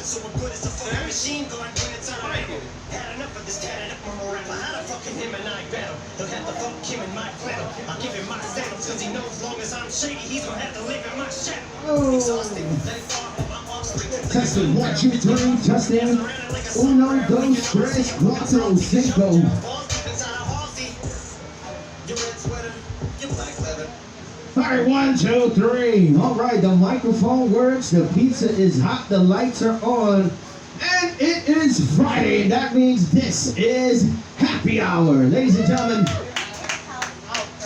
so I'm good as a fucking machine gun when it's on a rifle. Had enough of this tatted up mumble rapper. How the fucking him and I battle? He'll have to fuck him in my flannel. I'll give him my sandals, cause he knows as long as I'm shady, he's gonna have to live in my shadow. Exhausted, let far from my offspring. Testing, 1, 2, 3, testing. Uno, dos, tres, cuatro, cinco. Alright, 1, 2, 3. Alright, the microphone works, the pizza is hot, the lights are on, and it is Friday. That means this is happy hour. Ladies and gentlemen,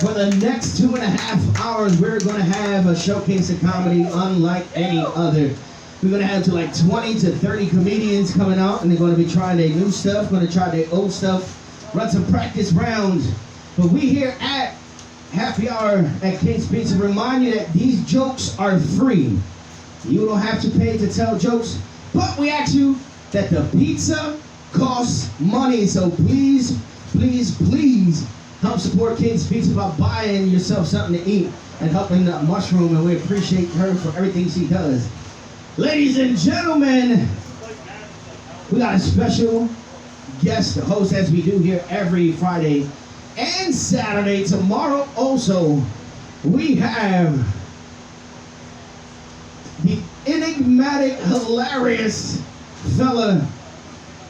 for the next 2.5 hours, we're going to have a showcase of comedy unlike any other. We're going to have like 20 to 30 comedians coming out, and they're going to be trying their new stuff, going to try their old stuff, run some practice rounds. But we here at Happy Hour at King's Pizza remind you that these jokes are free. You don't have to pay to tell jokes, but we ask you that the pizza costs money. So please, please, please help support King's Pizza by buying yourself something to eat and helping the Mushroom, and we appreciate her for everything she does. Ladies and gentlemen, we got a special guest host as we do here every Friday and Saturday. Tomorrow also, we have the enigmatic, hilarious fella.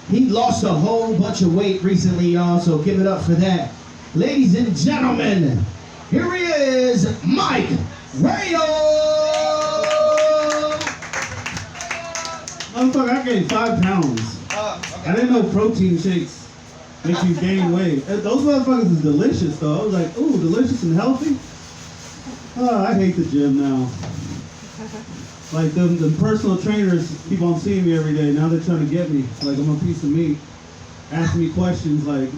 He lost a whole bunch of weight recently, y'all, so give it up for that. Ladies and gentlemen, here he is, Mike Rayo! Motherfucker, I gained 5 pounds. Okay. I didn't know protein shakes make you gain weight. Those motherfuckers is delicious, though. I was like, ooh, delicious and healthy. Oh, I hate the gym now. Like, the personal trainers keep on seeing me every day. Now they're trying to get me. Like, I'm a piece of meat. Asking me questions like,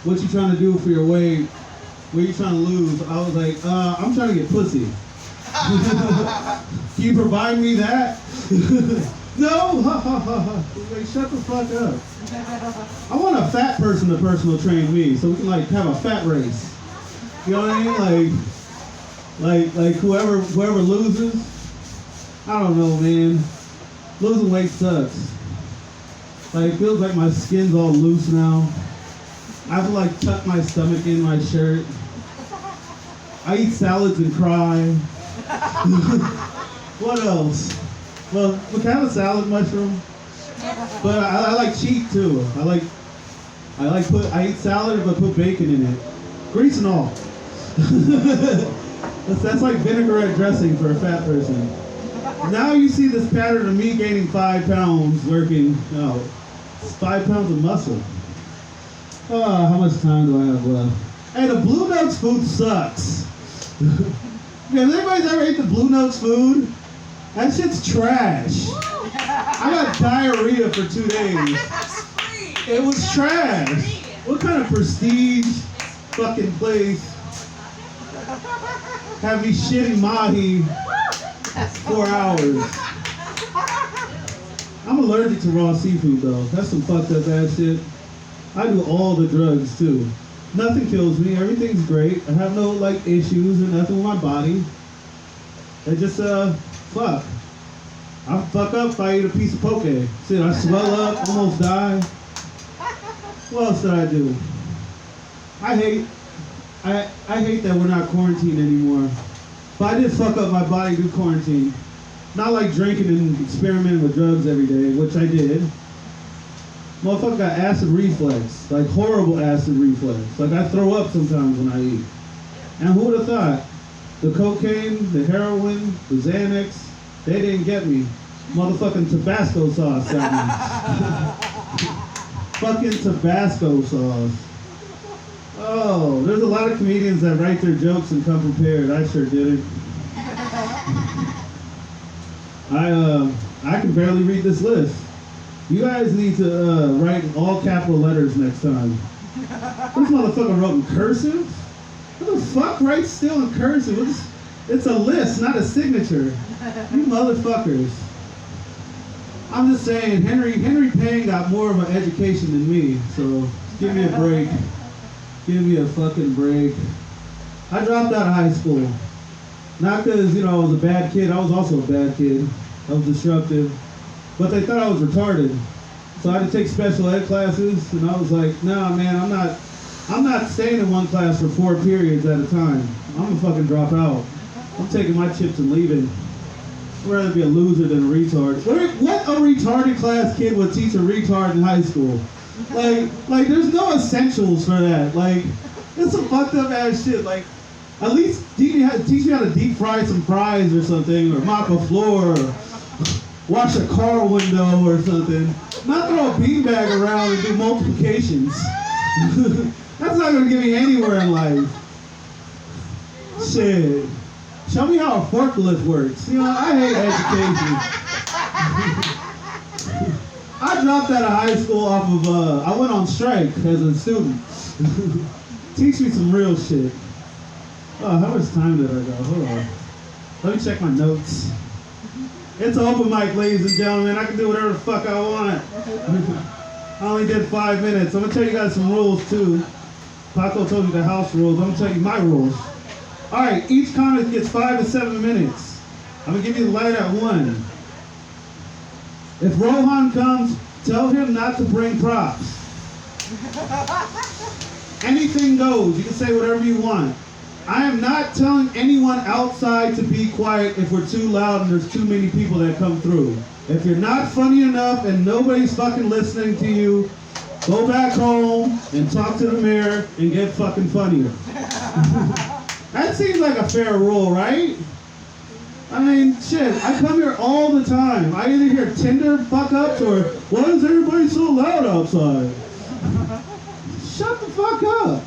what you trying to do for your weight? What are you trying to lose? I was like, I'm trying to get pussy. Can you provide me that? No! Like, shut the fuck up. I want a fat person to personal train me so we can like have a fat race. You know what I mean? Like whoever loses, I don't know, man. Losing weight sucks. Like, it feels like my skin's all loose now. I have to like tuck my stomach in my shirt. I eat salads and cry. What else? Well, what kind of salad, Mushroom? But I like cheat too. I eat salad but put bacon in it. Grease and all. that's like vinaigrette dressing for a fat person. Now you see this pattern of me gaining 5 pounds working out. 5 pounds of muscle. Oh, how much time do I have left? Hey, the Blue Notes food sucks. Has anybody ever ate the Blue Notes food? That shit's trash. I got diarrhea for 2 days. It was trash. What kind of prestige fucking place have me shitting mahi 4 hours? I'm allergic to raw seafood though. That's some fucked up ass shit. I do all the drugs too. Nothing kills me. Everything's great. I have no like issues or nothing with my body. I just fuck. I fuck up if I eat a piece of poke. Shit, I swell up, almost die. What else did I do? I hate that we're not quarantined anymore. But I did fuck up my body through quarantine. Not like drinking and experimenting with drugs every day, which I did. Motherfucker got acid reflux, like horrible acid reflux. Like I throw up sometimes when I eat. And who would have thought? The cocaine, the heroin, the Xanax, they didn't get me. Motherfucking Tabasco sauce got me. Fucking Tabasco sauce. Oh, there's a lot of comedians that write their jokes and come prepared. I sure didn't. I can barely read this list. You guys need to write in all capital letters next time. This motherfucker wrote in cursive? What the fuck writes still in cursive? It's a list, not a signature. You motherfuckers. I'm just saying, Henry Payne got more of an education than me, so give me a break. Give me a fucking break. I dropped out of high school. Not because, I was a bad kid. I was also a bad kid. I was disruptive. but they thought I was retarded. So I had to take special ed classes, and I was like, nah, man, I'm not staying in one class for 4 periods at a time. I'm gonna fucking drop out. I'm taking my chips and leaving. I'd rather be a loser than a retard. What a retarded class kid would teach a retard in high school? Like there's no essentials for that. Like, it's some fucked up ass shit. Like, at least teach me how to deep fry some fries or something, or mop a floor, or wash a car window or something. Not throw a beanbag around and do multiplications. That's not gonna get me anywhere in life. Shit. Show me how a forklift works. You know, I hate education. I dropped out of high school off of, I went on strike as a student. Teach me some real shit. Oh, how much time did I go? Hold on. Let me check my notes. It's an open mic, ladies and gentlemen. I can do whatever the fuck I want. I only did 5 minutes. I'm gonna tell you guys some rules too. Paco told you the house rules. I'm gonna tell you my rules. All right, each comic gets 5 to 7 minutes. I'm gonna give you the light at 1. If Rohan comes, tell him not to bring props. Anything goes. You can say whatever you want. I am not telling anyone outside to be quiet if we're too loud and there's too many people that come through. If you're not funny enough and nobody's fucking listening to you, go back home and talk to the mirror and get fucking funnier. That seems like a fair rule, right? I mean, shit, I come here all the time. I either hear Tinder fuck-ups or, why is everybody so loud outside? Shut the fuck up.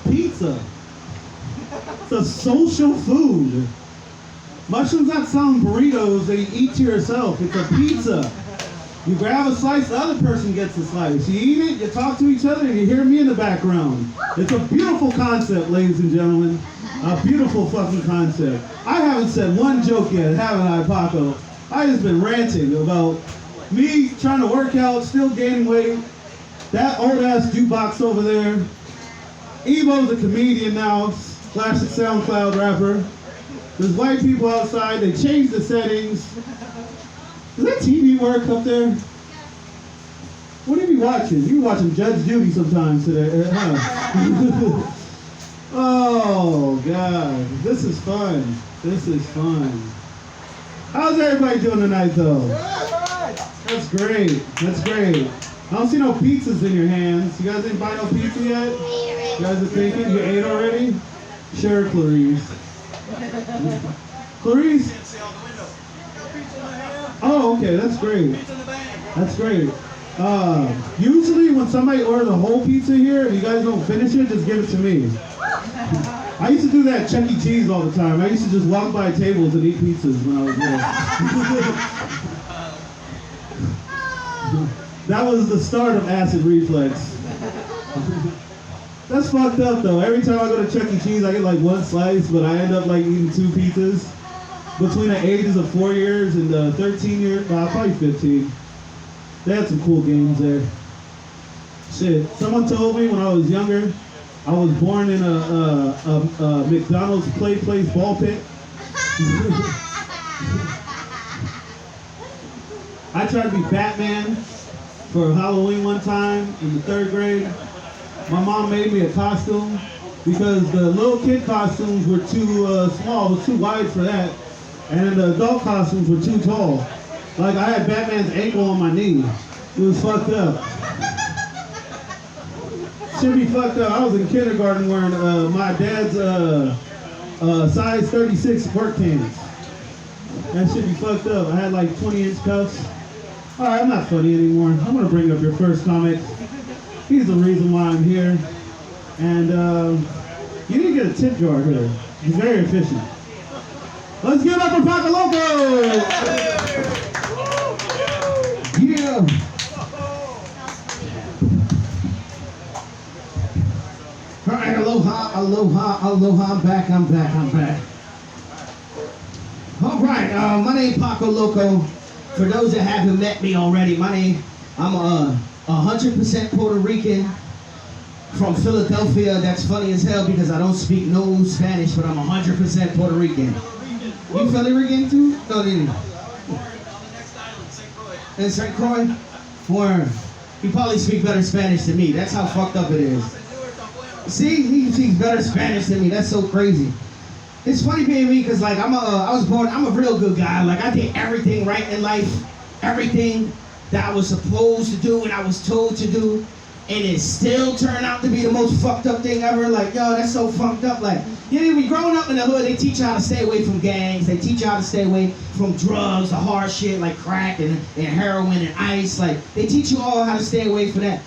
Pizza. It's a social food. Mushrooms not selling burritos that you eat to yourself. It's a pizza. You grab a slice, the other person gets a slice. You eat it, you talk to each other, and you hear me in the background. It's a beautiful concept, ladies and gentlemen. A beautiful fucking concept. I haven't said one joke yet, haven't I, Paco? I just been ranting about me trying to work out, still gaining weight. That old ass jukebox over there. Evo's a comedian now, classic SoundCloud rapper. There's white people outside, they changed the settings. Does that TV work up there? What are you watching? You watching Judge Judy sometimes today, huh? Oh, God. This is fun. This is fun. How's everybody doing tonight, though? That's great. That's great. I don't see no pizzas in your hands. You guys didn't buy no pizza yet? You guys are thinking? You ate already? Sure, Clarice. Clarice? Oh, okay. That's great. That's great. Usually when somebody orders a whole pizza here and you guys don't finish it, just give it to me. I used to do that at Chuck E. Cheese all the time. I used to just walk by tables and eat pizzas when I was there. That was the start of acid reflux. That's fucked up though. Every time I go to Chuck E. Cheese, I get like 1 slice, but I end up like eating 2 pizzas. Between the ages of 4 years and 13 years, probably 15. They had some cool games there. Shit, someone told me when I was younger, I was born in a McDonald's play place ball pit. I tried to be Batman for Halloween one time in the 3rd grade. My mom made me a costume because the little kid costumes were too small, it was too wide for that. And the adult costumes were too tall. Like I had Batman's ankle on my knee. It was fucked up. Should be fucked up. I was in kindergarten wearing my dad's size 36 work pants. That should be fucked up. I had like 20-inch cuffs. Alright, I'm not funny anymore. I'm gonna bring up your first comic. He's the reason why I'm here. And you didn't get a tip jar here. He's very efficient. Let's give it up for Paco Loco! Yeah! All right, aloha, aloha, aloha, I'm back. All right, my name Paco Loco. For those that haven't met me already, I'm 100% Puerto Rican from Philadelphia. That's funny as hell because I don't speak no Spanish, but I'm 100% Puerto Rican. You Philly Rican too? No, didn't you? In St. Croix? Word. He probably speaks better Spanish than me. That's how fucked up it is. See, he speaks better Spanish than me. That's so crazy. It's funny being me because like I'm a real good guy. Like I did everything right in life, everything that I was supposed to do and I was told to do, and it still turned out to be the most fucked up thing ever. Like yo, that's so fucked up. Like you know, when growing up in the hood, they teach you how to stay away from gangs. They teach you how to stay away from drugs, the hard shit like crack and heroin and ice. Like they teach you all how to stay away from that.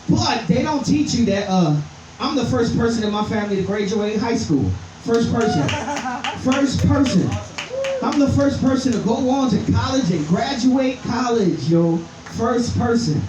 But they don't teach you that I'm the first person in my family to graduate high school. First person. First person. I'm the first person to go on to college and graduate college, yo. First person.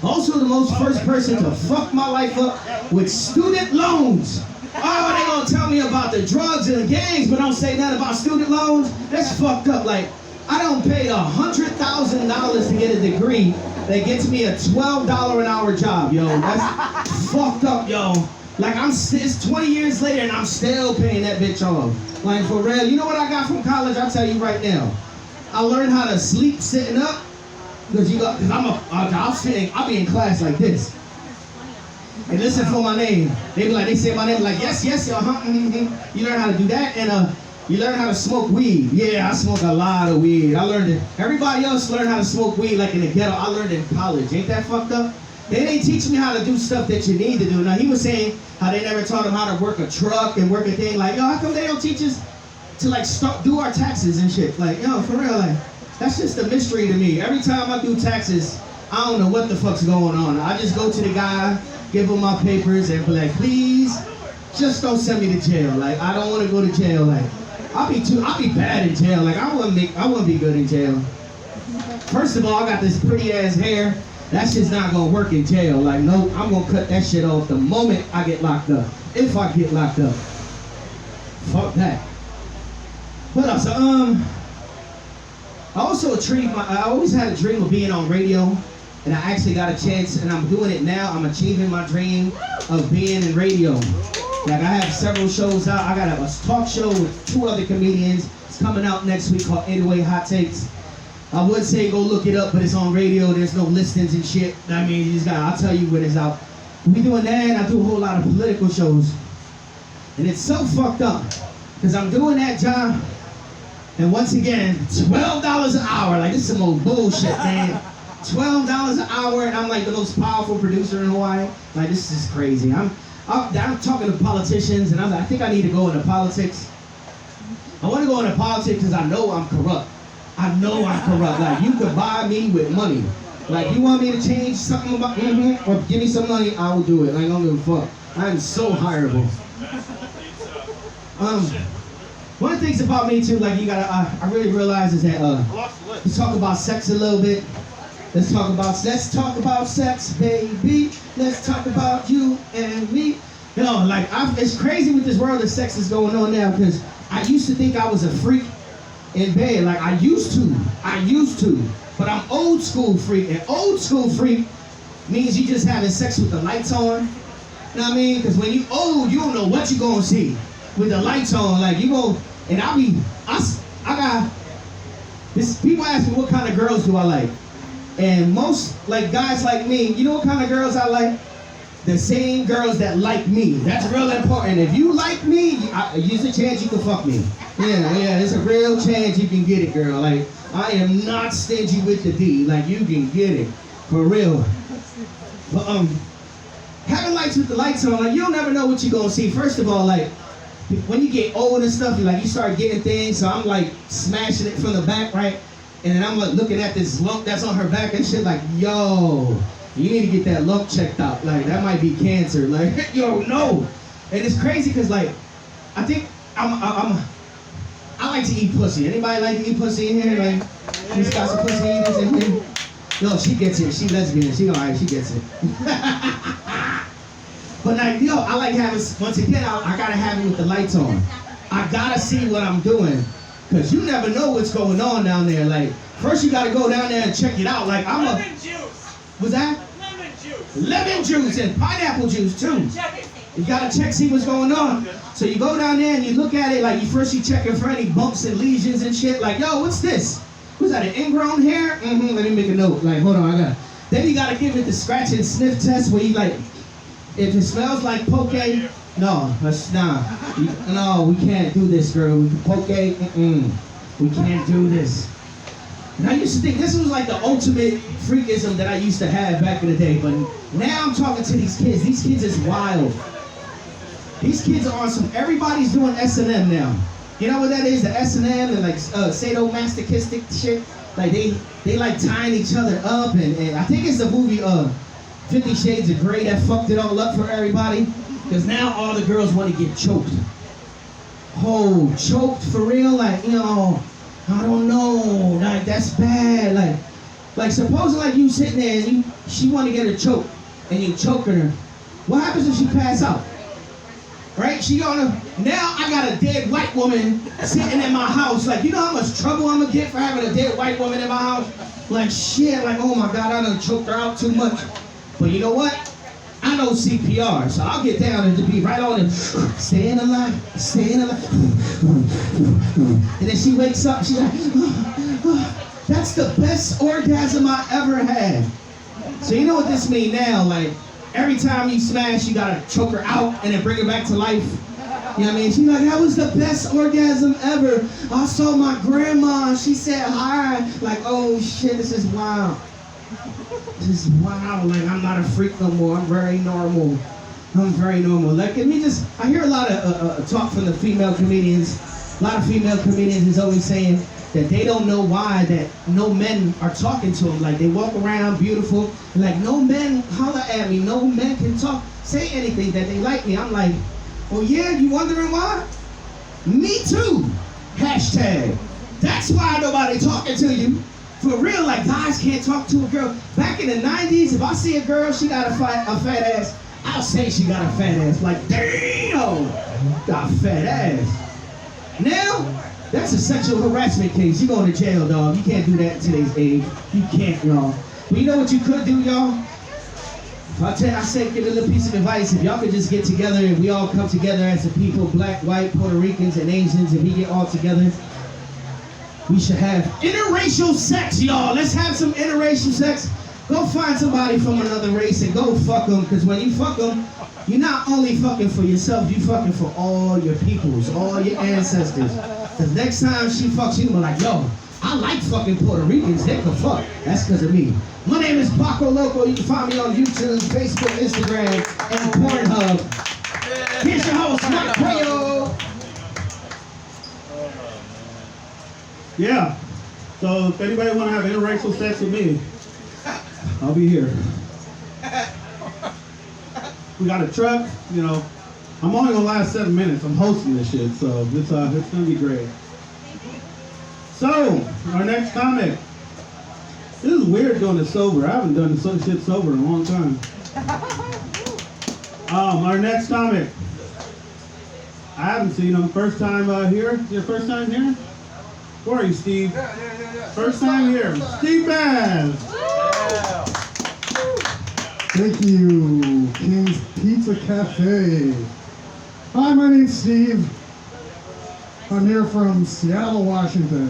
Also the most first person to fuck my life up with student loans. Oh, they gonna tell me about the drugs and the gangs, but don't say nothing about student loans? That's fucked up. Like, I don't pay $100,000 to get a degree that gets me a $12 an hour job, yo. That's fucked up, yo. Like, it's 20 years later and I'm still paying that bitch off. Like, for real. You know what I got from college? I'll tell you right now. I learned how to sleep sitting up. Because I'll be in class like this. And listen for my name. They say my name like, yes, mm-hmm. You learn how to do that, and you learn how to smoke weed. Yeah, I smoke a lot of weed. I learned it. Everybody else learned how to smoke weed like in the ghetto. I learned it in college. Ain't that fucked up? They didn't teach me how to do stuff that you need to do. Now, he was saying how they never taught him how to work a truck and work a thing. Like, yo, how come they don't teach us to, like, do our taxes and shit? Like, yo, for real, like, that's just a mystery to me. Every time I do taxes, I don't know what the fuck's going on. I just go to the guy, give him my papers, and be like, please, just don't send me to jail. Like, I don't want to go to jail. Like, I'll be bad in jail. Like, I wouldn't be good in jail. First of all, I got this pretty ass hair. That shit's not gonna work in jail. Like, no, I'm gonna cut that shit off the moment I get locked up. If I get locked up. Fuck that. What else? I always had a dream of being on radio, and I actually got a chance, and I'm doing it now. I'm achieving my dream of being in radio. Like, I have several shows out. I got a talk show with 2 other comedians. It's coming out next week called 808 Hot Takes. I would say go look it up, but it's on radio. There's no listings and shit. I mean, I'll tell you when it's out. We doing that, and I do a whole lot of political shows. And it's so fucked up, because I'm doing that job, and once again, $12 an hour. Like, this is some old bullshit, man. $12 an hour, and I'm like the most powerful producer in Hawaii. Like, this is crazy. I'm talking to politicians, and I think I need to go into politics. I want to go into politics because I know I'm corrupt. I know I'm corrupt. Like, you could buy me with money. Like, you want me to change something about or give me some money, I will do it. Like, I don't give a fuck. I'm so hireable. One of the things about me too, like, you gotta, I really realize is that let's talk about sex a little bit. Let's talk about sex, baby. Let's talk about you and me. You know, like, it's crazy with this world of sex is going on now, because I used to think I was a freak in bed. Like, I used to, but I'm old school freak, and old school freak means you just having sex with the lights on. You know what I mean? Because when you old, you don't know what you gonna see with the lights on. Like, you go, and I got this. People ask me what kind of girls do I like, and most, like, guys like me, you know what kind of girls I like? The same girls that like me. That's real important. If you like me, there's a chance you can fuck me. Yeah, there's a real chance you can get it, girl. Like, I am not stingy with the D. Like, you can get it. For real. But, having lights with the lights on, like, you'll never know what you're gonna see. First of all, like, when you get old and stuff, you start getting things, so I'm, like, smashing it from the back, right? And then I'm, like, looking at this lump that's on her back and shit, like, yo, you need to get that lump checked out. Like, that might be cancer. Like, yo, no. And it's crazy because, like, I think I like to eat pussy. Anybody like to eat pussy in here? Like, she's got some pussy eaters in here? No, she gets it. She lesbian. She alright. She gets it. But, like, yo, I like having, once again, I gotta have it with the lights on. I gotta see what I'm doing. Because you never know what's going on down there. Like, first you gotta go down there and check it out. Like, Lemon juice. What's that? Lemon juice. Lemon juice and pineapple juice too. You gotta check, see what's going on. So you go down there and you look at it, like, you checking for any bumps and lesions and shit. Like, yo, what's this? Was that an ingrown hair? Let me make a note. Like, hold on, I got. Then you gotta give it the scratch and sniff test where you like, if it smells like poke, no, no, we can't do this, girl. Poke, we can't do this. And I used to think this was like the ultimate freakism that I used to have back in the day, but now I'm talking to these kids. These kids is wild. These kids are on some, everybody's doing S&M now. You know what that is? The S&M and like sadomasochistic shit. Like they like tying each other up, and I think it's the movie 50 Shades of Grey that fucked it all up for everybody. Because now all the girls want to get choked. Oh, choked for real? Like, you know, I don't know, like that's bad. Like supposing like you sitting there and she want to get her choked and you choking her. What happens if she pass out? Right? Now I got a dead white woman sitting in my house. Like, you know how much trouble I'm gonna get for having a dead white woman in my house? Like shit, like oh my God, I done choked her out too much. But you know what? I know CPR, so I'll get down and just be right on it. Staying alive, staying alive. And then she wakes up, she's like, that's the best orgasm I ever had. So you know what this means now? Like, every time you smash, you gotta choke her out and then bring her back to life. You know what I mean? She's like, that was the best orgasm ever. I saw my grandma, she said hi. Like, oh shit, this is wild. This is wild, like I'm not a freak no more. I'm very normal. Like, I hear a lot of talk from the female comedians. A lot of female comedians is always saying that they don't know why that no men are talking to them. Like, they walk around beautiful, and like, no men holler at me. No men can say anything that they like me. I'm like, oh yeah, you wondering why? Me too. Hashtag. That's why nobody talking to you. For real, like guys can't talk to a girl. Back in the 90s, if I see a girl, she got a fat ass, I'll say she got a fat ass. Like, damn, got a fat ass. Now, that's a sexual harassment case. You going to jail, dog. You can't do that in today's age. You can't, y'all. But you know what you could do, y'all? I say, give a little piece of advice. If y'all could just get together and we all come together as a people, black, white, Puerto Ricans, and Asians, and we get all together, we should have interracial sex, y'all. Let's have some interracial sex. Go find somebody from another race and go fuck them. Because when you fuck them, you're not only fucking for yourself, you fucking for all your peoples, all your ancestors. Because next time she fucks you, you're like, yo, I like fucking Puerto Ricans. They can fuck. That's because of me. My name is Paco Loco. You can find me on YouTube, Facebook, Instagram, and Pornhub. Here's your host, Rayo. Yeah. So if anybody want to have interracial sex with me, I'll be here. We got a truck, you know. I'm only gonna last 7 minutes. I'm hosting this shit, so it's gonna be great. So our next comic. This is weird doing it sober. I haven't done some shit sober in a long time. Our next comic. I haven't seen him. First time here. Your first time here? Where are you, Steve? Yeah. First time here. Steve Bass. Yeah. Thank you, King's Pizza Cafe. Hi, my name's Steve. I'm here from Seattle, Washington.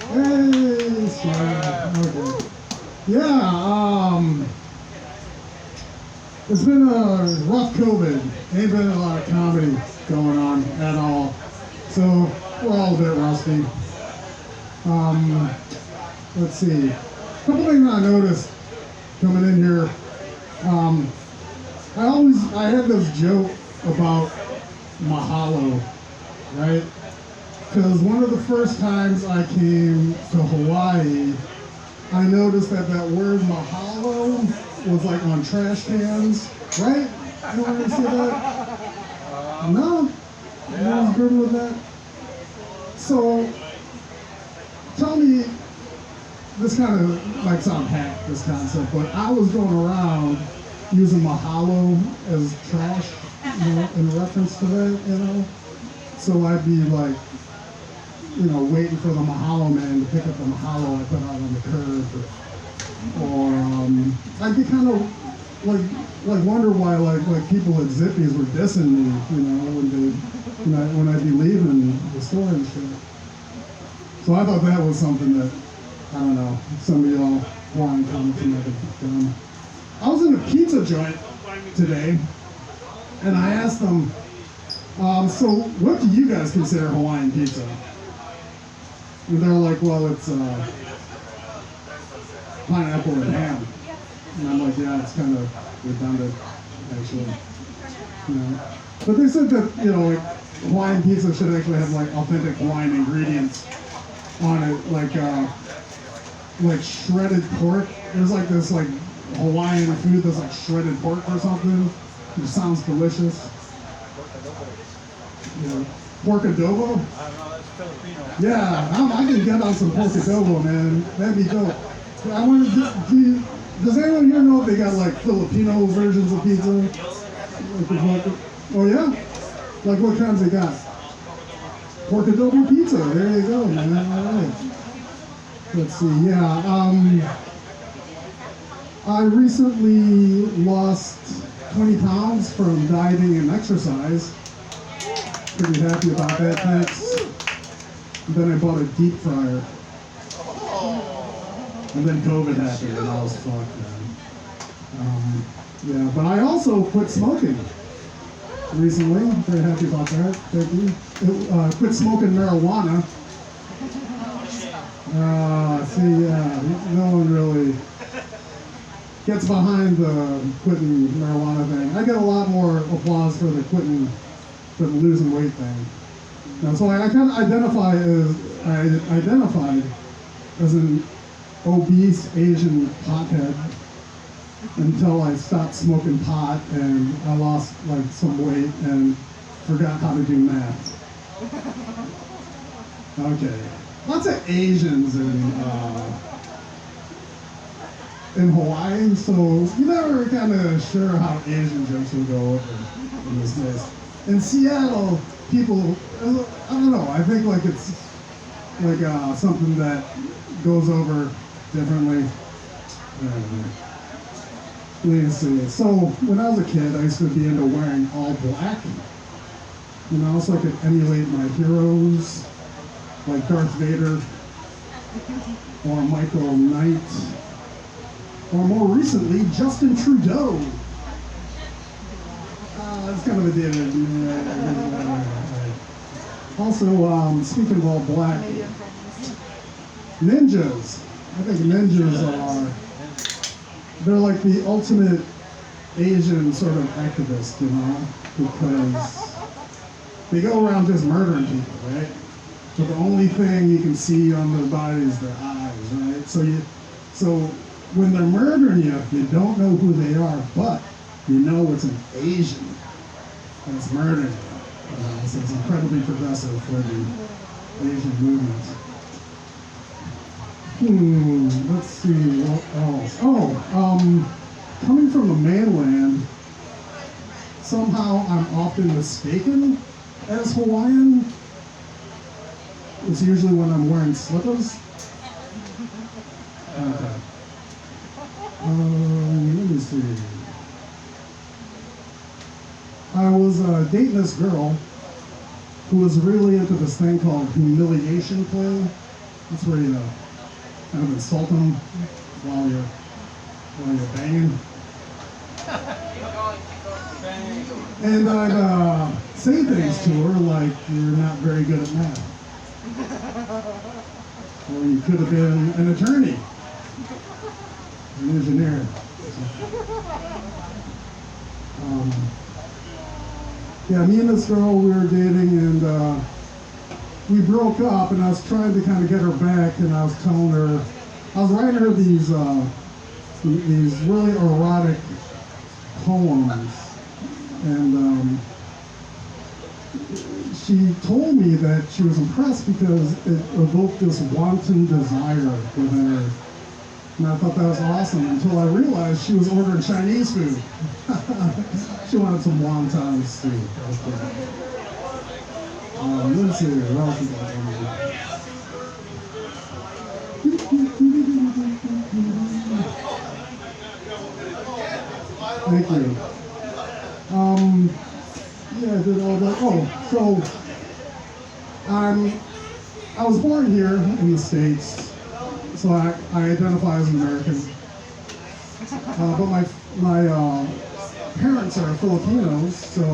Hey, Seattle. Okay. Yeah, it's been a rough COVID. Ain't been a lot of comedy going on at all. So we're all a bit rusty. Let's see. A couple things I noticed coming in here. I had this joke about mahalo, right? Because one of the first times I came to Hawaii, I noticed that word mahalo was like on trash cans, right? You want to see that? No? You all good with that? So, tell me, this kind of like sound hack, this concept, but I was going around using mahalo as trash, you know, in reference to that, you know? So I'd be like, you know, waiting for the mahalo man to pick up the mahalo I put out on the curb, or I'd be kind of like wonder why like people at Zippy's were dissing me, you know, when I'd be leaving the store and shit. So I thought that was something that I don't know. Some of y'all Hawaiian comments might have done. I was in a pizza joint today, and I asked them, so what do you guys consider Hawaiian pizza? And they're like, well, it's pineapple and ham. And I'm like, yeah, it's kind of redundant, actually. You know? But they said that, you know, like, Hawaiian pizza should actually have like authentic Hawaiian ingredients on it, like shredded pork. There's like this like Hawaiian food that's like shredded pork or something. It sounds delicious. Yeah. Pork adobo? Yeah, I can get on some pork adobo, man. That'd be dope. I wonder, does anyone here know if they got like Filipino versions of pizza? Oh yeah? Like what kinds they got? Pork adobo pizza. There you go, man. All right. Let's see. Yeah. I recently lost 20 pounds from dieting and exercise. Pretty happy about that. Thanks. And then I bought a deep fryer. And then COVID happened, and I was fucked, man. Yeah, but I also quit smoking recently. Very happy about that. Thank you. Quit smoking marijuana. See, no one really gets behind the quitting marijuana thing. I get a lot more applause for the quitting, for the losing weight thing. So I kind of identified as an obese Asian pothead until I stopped smoking pot and I lost like some weight and forgot how to do math. Okay, lots of Asians in Hawaii, so you're never kind of sure how Asian jokes will go in this place. In Seattle, people, I don't know, I think like it's like something that goes over differently. Let's see. So when I was a kid, I used to be into wearing all black, you know, so I could emulate my heroes, like Darth Vader, or Michael Knight, or more recently, Justin Trudeau. That's kind of a dated. Also, speaking of all black, ninjas. I think ninjas they're like the ultimate Asian sort of activist, you know, because they go around just murdering people, right? But the only thing you can see on their body is their eyes, right? So when they're murdering you, you don't know who they are, but you know it's an Asian that's murdering you. So it's incredibly progressive for the Asian movement. Let's see what else. Coming from the mainland, somehow I'm often mistaken as Hawaiian. It's usually when I'm wearing slippers. Okay. Let me see. I was dating this girl who was really into this thing called humiliation play. That's where you kind of insult them while you're banging. And I'd say things to her like, you're not very good at math. Or you could have been an attorney, an engineer. Yeah, me and this girl, we were dating, and we broke up, and I was trying to kind of get her back, and I was telling her, I was writing her these really erotic poems, and she told me that she was impressed because it evoked this wanton desire within her. And I thought that was awesome until I realized she was ordering Chinese food. She wanted some wontons too. Let's see, what else we got over here? Thank you. Yeah, I did all that. Oh, so I was born here in the States, so I identify as an American. But my parents are Filipinos, so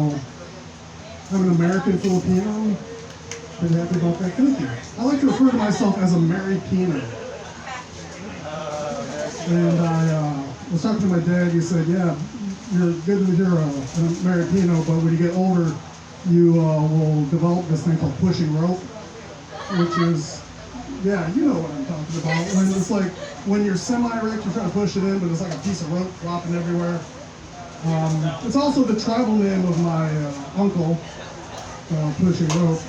I'm an American Filipino. Pretty happy about that. Thank you. I like to refer to myself as a Maripino. And I was talking to my dad. He said, "Yeah, you're good to hear a Maripino, but when you get older, you will develop this thing called pushing rope, which is, yeah, you know what I'm talking about. When it's like when you're semi-erect, you're trying to push it in, but it's like a piece of rope flopping everywhere." It's also the tribal name of my uncle, pushing rope.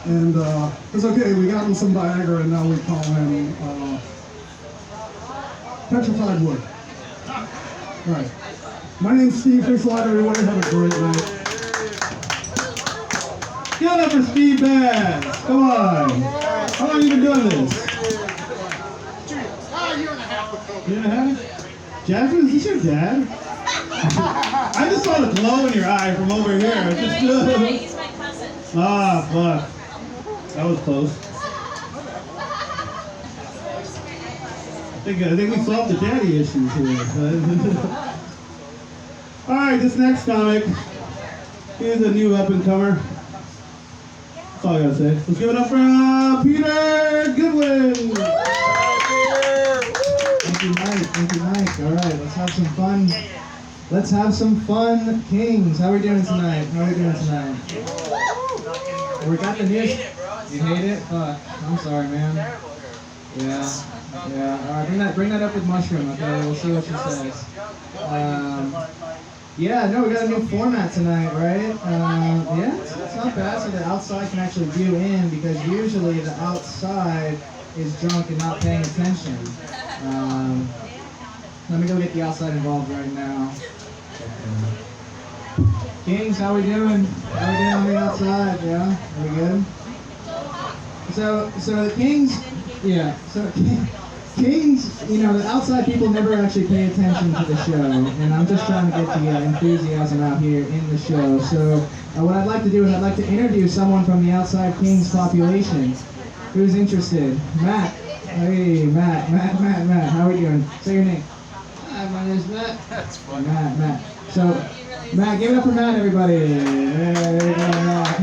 And it's okay, we got him some Viagra, and now we call him petrified wood. All right. My name's Steve. Thanks a lot, everybody. Have a great night. Give it up for Steve Bass. Come on. How long have you been doing this? A year and a half with COVID. Year and a half? Jasmin, is this your dad? I just saw the glow in your eye from over here. No, Just, he's my cousin. ah, fuck. That was close. I think we solved the daddy issues here. All right, this next comic is a new up-and-comer. That's all I gotta say. Let's give it up for Peter Goodwin. Thank you, Mike. Thank you, Mike. All right, let's have some fun. Let's have some fun, Kings. How are we doing tonight? How are we doing tonight? We got the news. You hate it? Fuck. I'm sorry, man. Yeah. Yeah. All right, bring that up with Mushroom. Okay, we'll see what she says. Yeah, no, we got a new format tonight, right? Yeah, it's not bad. So the outside can actually view in, because usually the outside is drunk and not paying attention. Let me go get the outside involved right now. Kings, how we doing? How we doing on the outside? Yeah, are we good? So the Kings, yeah. So Kings, you know, the outside people never actually pay attention to the show, and I'm just trying to get the enthusiasm out here in the show. So what I'd like to do is I'd like to interview someone from the outside Kings population who's interested. Matt. Hey, Matt. How are you doing? Say your name. Hi, my name's Matt. That's funny. Matt. So, Matt, give it up for Matt, everybody. There you go, Matt.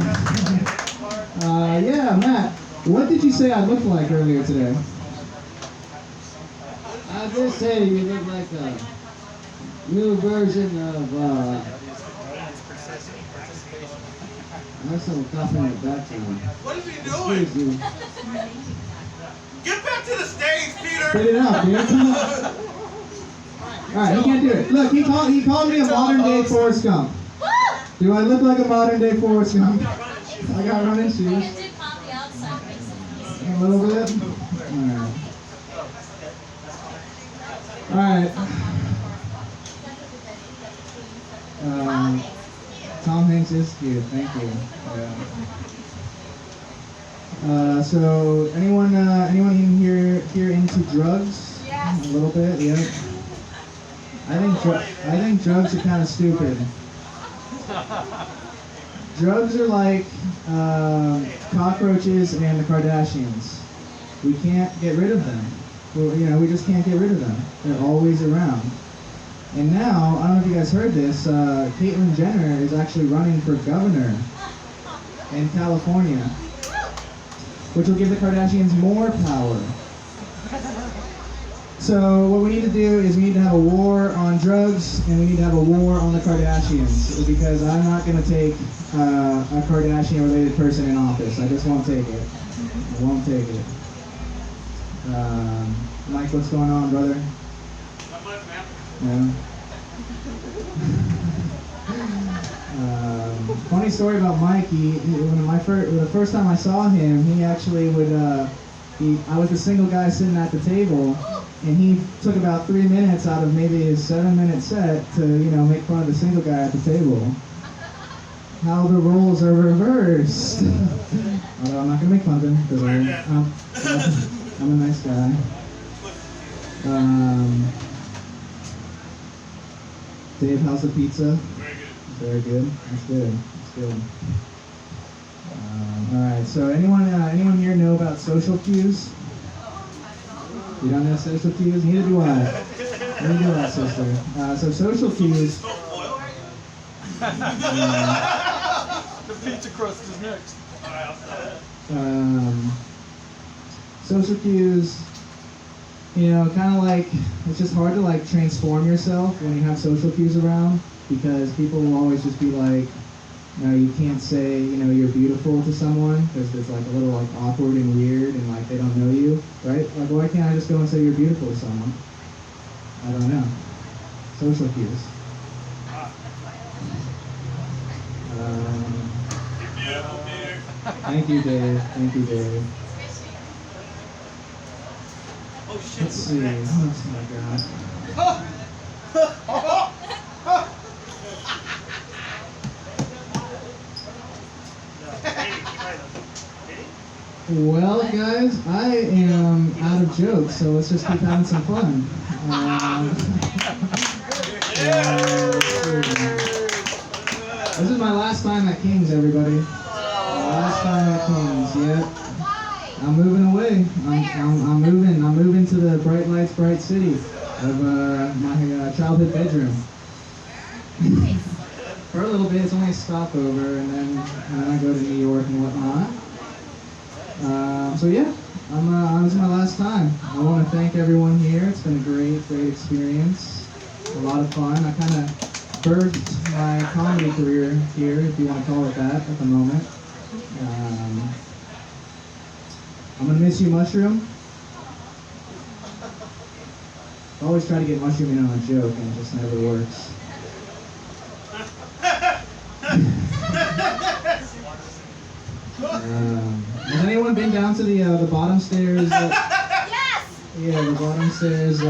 Yeah, Matt. What did you say I looked like earlier today? I just say you look like a new version of, that's some cough in the background. What is he doing? Excuse you. Get back to the stage, Peter! Spit it out, dude. Alright, he can't do it. Look, he called me a modern day Forrest Gump. Do I look like a modern day Forrest Gump? I got running shoes. You did pop the outside, makes it easier. A little bit. Alright. Tom Hanks is cute. Thank you. Yeah. So anyone in here into drugs? Yes. A little bit. Yeah. I think drugs are kind of stupid. Drugs are like cockroaches and the Kardashians. We can't get rid of them. We just can't get rid of them. They're always around. And now, I don't know if you guys heard this, Caitlyn Jenner is actually running for governor in California, which will give the Kardashians more power. So what we need to do is we need to have a war on drugs, and we need to have a war on the Kardashians, because I'm not going to take a Kardashian-related person in office. I just won't take it. I won't take it. Mike, what's going on, brother? Not much, man. Yeah. Funny story about Mike. The first time I saw him, he actually would. I was the single guy sitting at the table, and he took about 3 minutes out of maybe his 7-minute set to make fun of the single guy at the table. How the roles are reversed. Although I'm not gonna make fun of him because I'm a nice guy. Dave, how's the pizza? Very good. Very good. That's good. That's good. All right. So anyone here know about social cues? You don't know social cues? Neither do I. Neither do I, sister. So social cues. The pizza crust is next. Social cues, you know, kind of like, it's just hard to like transform yourself when you have social cues around, because people will always just be like, no, you can't say, you know, you're beautiful to someone because it's like a little like awkward and weird and like they don't know you, right? Like, why can't I just go and say you're beautiful to someone? I don't know. Social cues. Thank you, Dave. Thank you, Dave. Oh shit. Let's see. Oh my god. Well, guys, I am out of jokes, so let's just keep having some fun. This is my last time at King's, everybody. Last time at King's, yeah. I'm moving away. I'm moving to the bright lights, bright city of my childhood bedroom. For a little bit, it's only a stopover, and then I go to New York and whatnot. So yeah, this is my last time. I want to thank everyone here. It's been a great experience. A lot of fun. I kind of birthed my comedy career here, if you want to call it that, at the moment. I'm gonna miss you, Mushroom. I always try to get Mushroom in on a joke, and it just never works. Has anyone been down to the bottom stairs? Yes! Yeah, the bottom stairs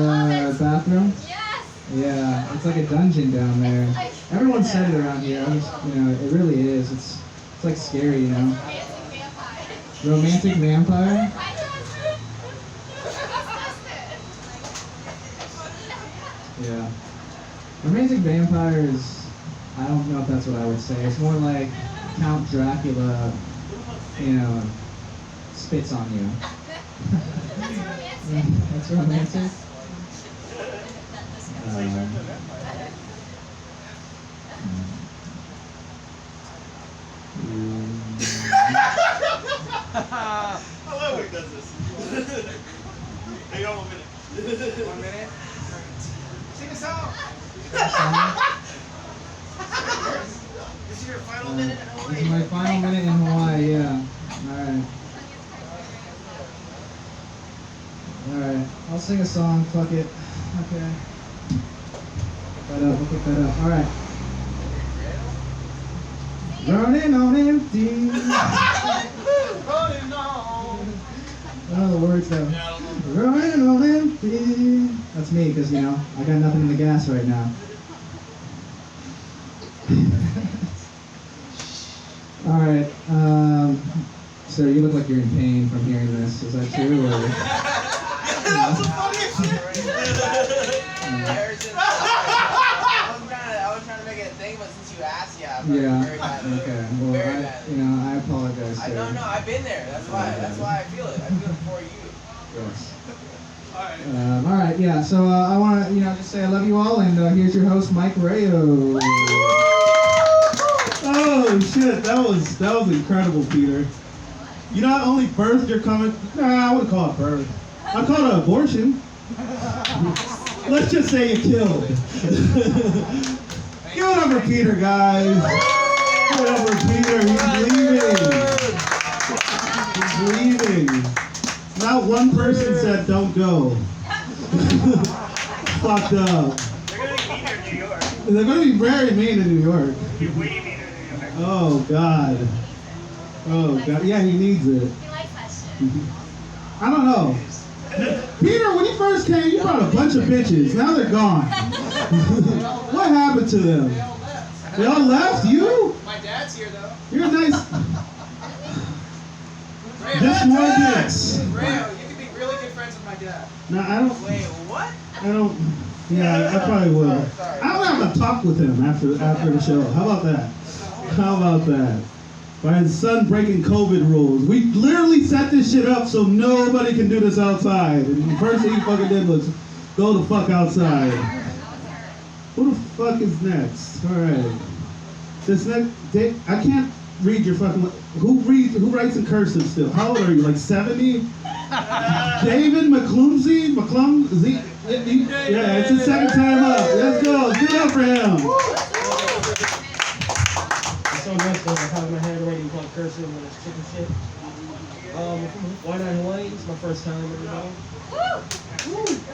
bathroom. Yes! Yeah, it's like a dungeon down there. Everyone said it around here. You know, it really is. It's like scary, you know. Romantic vampire. Yeah. Romantic vampire is, I don't know if that's what I would say. It's more like Count Dracula, you know, spits on you. That's romantic. I love when he does this. Hang on 1 minute. 1 minute? Sing a song. This is your final minute in Hawaii. This is my final minute in Hawaii, yeah. Alright. Alright. I'll sing a song, fuck it. Okay. We'll pick that up. Alright. Running on empty. Running on. I don't know the words though. Running on empty. That's me, because, you know, I got nothing in the gas right now. Alright, so you look like you're in pain from hearing this. Is that true? Or, That was the funniest shit. I was trying to make it a thing, but since you asked, yeah. yeah. Very badly. Okay. Well, Very I apologize. I Sir. don't know. I've been there. That's why I feel it. I feel it for you. Yes. Alright. All right. Yeah. So I want to, just say I love you all, and here's your host, Mike Rayo. Oh shit, that was incredible, Peter. You not only birthed your comment. Nah, I wouldn't call it birth. I call it abortion. Let's just say you killed. Give it up for Peter, guys. Give it up for Peter. He's leaving. He's leaving. Not one person said don't go. Fucked up. They're gonna be mean in New York. They're going to be very mean in New York. You're way meaner than New York. Oh God. Oh God. Yeah, he needs it. He likes that shit. I don't know. Peter, when you first came, you brought a bunch of bitches. Now they're gone. What happened to them? They all left? You? My dad's here though. You're a nice. Just more dicks. Rayo, you can be really good friends with my dad. No, I don't. Wait, what? I don't. Yeah, I probably will. Sorry. I'm gonna have a talk with him after the show. How about that? How about that? by his son breaking COVID rules. We literally set this shit up so nobody can do this outside. And the first thing he fucking did was go the fuck outside. Who the fuck is next? Alright. This next, I can't read your fucking, who writes in cursive still? How old are you, like 70? David McClumsey? Yeah, it's his second time up. Let's go, give it up for him. It's so nice to have my hand ready on cursive when it's chicken shit. Why not Hawaii? It's my first time, everybody. I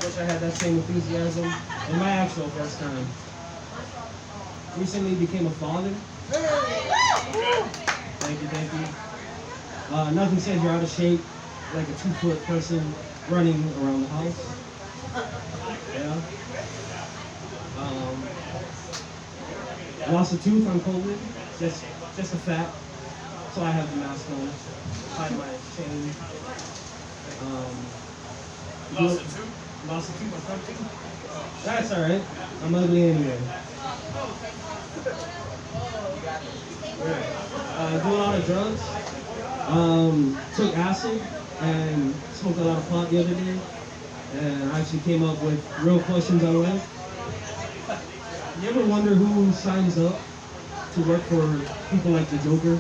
wish I had that same enthusiasm. And my actual first time. Recently became a father. Thank you, thank you. Nothing says you're out of shape like a 2-foot person running around the house. Yeah. I lost a tooth on COVID. Just a fact. So I have the mask on. Hide my shame. Lost a tooth? Lost a tooth on something? That's alright. I'm ugly anyway. Do a lot of drugs. Took acid and smoked a lot of pot the other day. And I actually came up with real questions on life. You ever wonder who signs up to work for people like the Joker?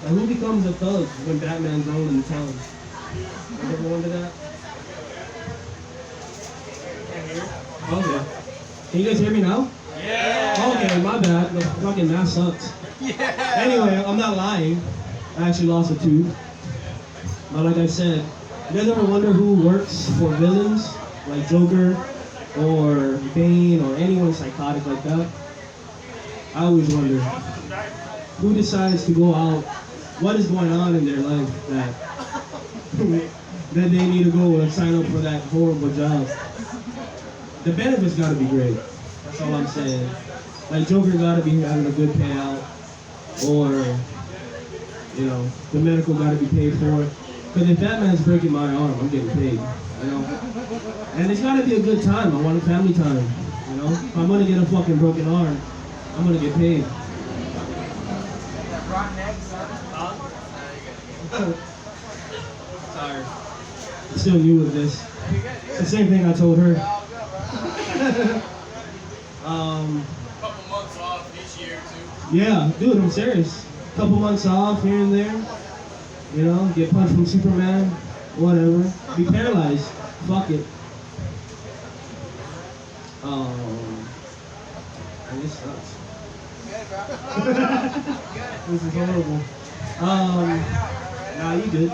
And who becomes a thug when Batman's rolling the town? You ever wonder that? Okay. Can you guys hear me now? Yeah. Okay, my bad. The fucking mask sucks. Yeah. Anyway, I'm not lying. I actually lost a tooth. But like I said, you guys ever wonder who works for villains like Joker or Bane or anyone psychotic like that? I always wonder who decides to go out, what is going on in their life that that they need to go and sign up for that horrible job. The benefits gotta be great. That's all I'm saying. Like Joker gotta be having a good payout, or you know, the medical gotta be paid for. Because if Batman's breaking my arm, I'm getting paid. You know, and it's gotta be a good time. I want a family time. You know, if I'm gonna get a fucking broken arm, I'm gonna get paid. Sorry. I'm still new with this. It's the same thing I told her. Couple months off each year too. Yeah, dude, I'm serious. Couple months off here and there. You know, get punched from Superman, whatever. Be paralyzed. Fuck it. And this sucks. This is horrible. Nah, you good.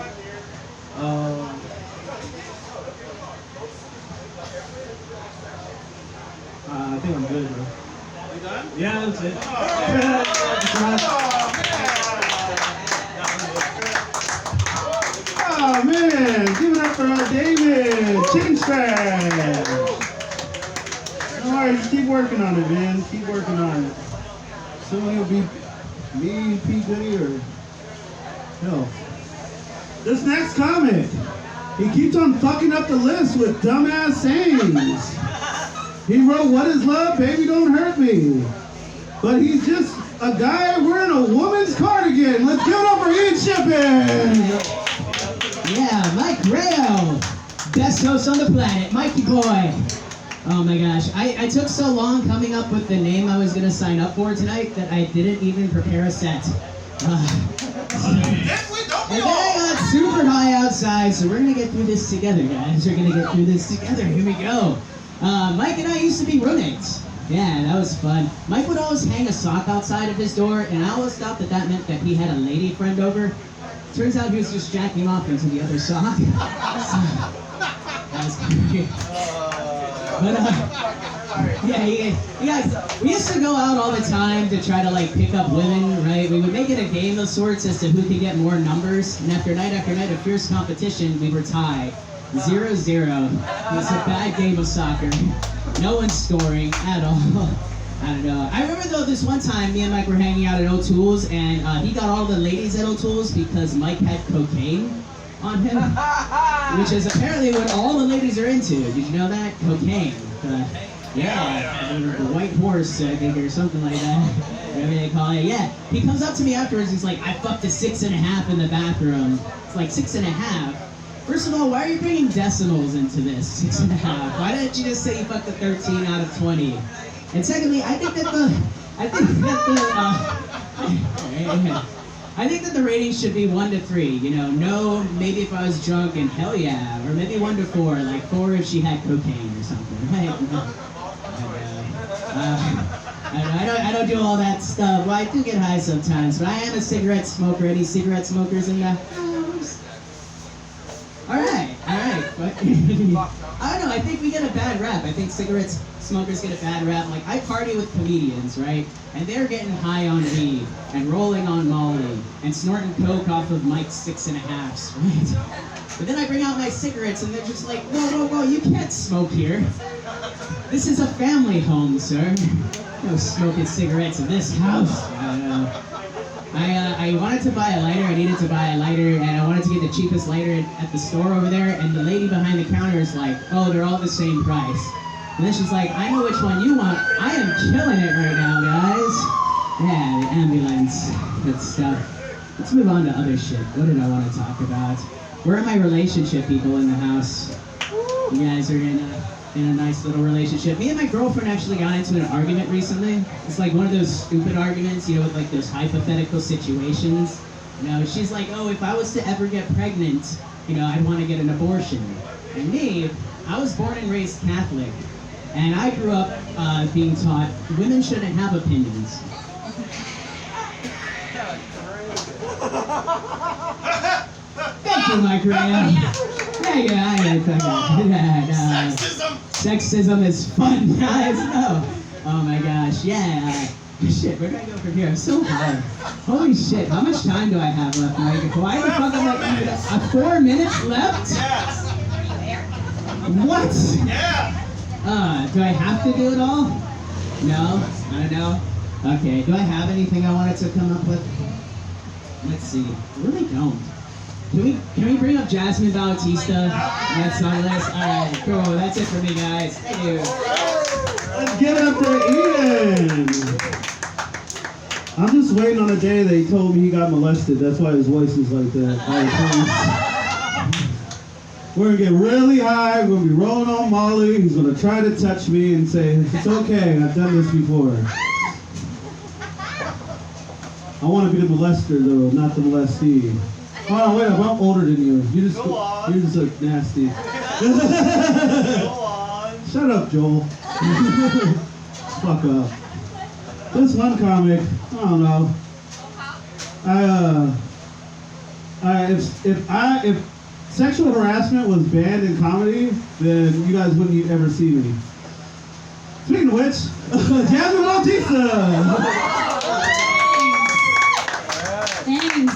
I think I'm good, bro. You done? Yeah, that's it. Oh man, give it up for our David, Chicken Scratch. Alright, just keep working on it, man. Keep working on it. Soon it'll be me, PGoody, or no. This next comment, he keeps on fucking up the list with dumbass sayings. He wrote, "What is love? Baby, don't hurt me." But he's just a guy wearing a woman's cardigan. Let's give it up for Ian Shipping. Yeah, Mike Rayo, best host on the planet, Mikey boy. Oh my gosh, I took so long coming up with the name I was gonna sign up for tonight that I didn't even prepare a set. And then I got super high outside, so we're gonna get through this together, guys. We're gonna get through this together. Here we go. Mike and I used to be roommates. Yeah, that was fun. Mike would always hang a sock outside of his door, and I always thought that that meant that he had a lady friend over. Turns out he was just jacking off into the other sock. So, that was great. But, yeah, you guys, we used to go out all the time to try to, like, pick up women, right? We would make it a game of sorts as to who could get more numbers, and after night of fierce competition, we were tied. 0-0. It was a bad game of soccer. No one's scoring at all. I don't know. I remember though this one time me and Mike were hanging out at O'Toole's and he got all the ladies at O'Toole's because Mike had cocaine on him. Which is apparently what all the ladies are into. Did you know that? Cocaine. Yeah, the white horse, I think, or something like that. Whatever they call it. Yeah, he comes up to me afterwards. He's like, I fucked a 6.5 in the bathroom. It's like 6.5. First of all, why are you bringing decimals into this? 6.5. Why didn't you just say you fucked a 13 out of 20? And secondly, I think that the rating should be 1 to 3. You know, no, maybe if I was drunk, and hell yeah, or maybe 1 to 4, like 4 if she had cocaine or something, right? I don't do all that stuff. Well, I do get high sometimes, but I am a cigarette smoker. Any cigarette smokers in the house? All right. But, I don't know. I think we get a bad rap. I think cigarette smokers get a bad rap. Like, I party with comedians, right? And they're getting high on weed and rolling on Molly and snorting coke off of Mike's 6.5s, right? But then I bring out my cigarettes and they're just like, whoa, you can't smoke here. This is a family home, sir. No smoking cigarettes in this house. I wanted to buy a lighter. I needed to buy a lighter, and I wanted to get the cheapest lighter at the store over there. And the lady behind the counter is like, "Oh, they're all the same price." And then she's like, "I know which one you want. I am killing it right now, guys." Yeah, the ambulance, good stuff. Let's move on to other shit. What did I want to talk about? Where are my relationship people in the house? You guys are in a nice little relationship. Me and my girlfriend actually got into an argument recently. It's like one of those stupid arguments, you know, with like those hypothetical situations. You know, she's like, oh, if I was to ever get pregnant, you know, I'd want to get an abortion. And me, I was born and raised Catholic. And I grew up being taught women shouldn't have opinions. Thank you, Mike Rayo. Sexism! Sexism is fun, guys. Oh my gosh, yeah. Shit, where do I go from here? I'm so high. Holy shit, how much time do I have left, Mike? Why the fuck am I 4 minutes left? Yes! What? Yeah! Do I have to do it all? No? I don't know. Okay, do I have anything I wanted to come up with? Let's see. I really don't. Can we bring up Jasmin Bautista? That's on the list. Alright, cool. That's it for me, guys. Thank you. Let's give it up for Ian. I'm just waiting on the day that he told me he got molested. That's why his voice is like that. All right, we're gonna get really high. We're gonna be rolling on Molly. He's gonna try to touch me and say, it's okay, I've done this before. I want to be the molester though, not the molestee. Oh wait, I'm older than you. You just look nasty. Go on. Shut up, Joel. Fuck up. This one comic, I don't know. If sexual harassment was banned in comedy, then you guys wouldn't ever see me. Speaking of which, Jasmin Bautista. Thanks.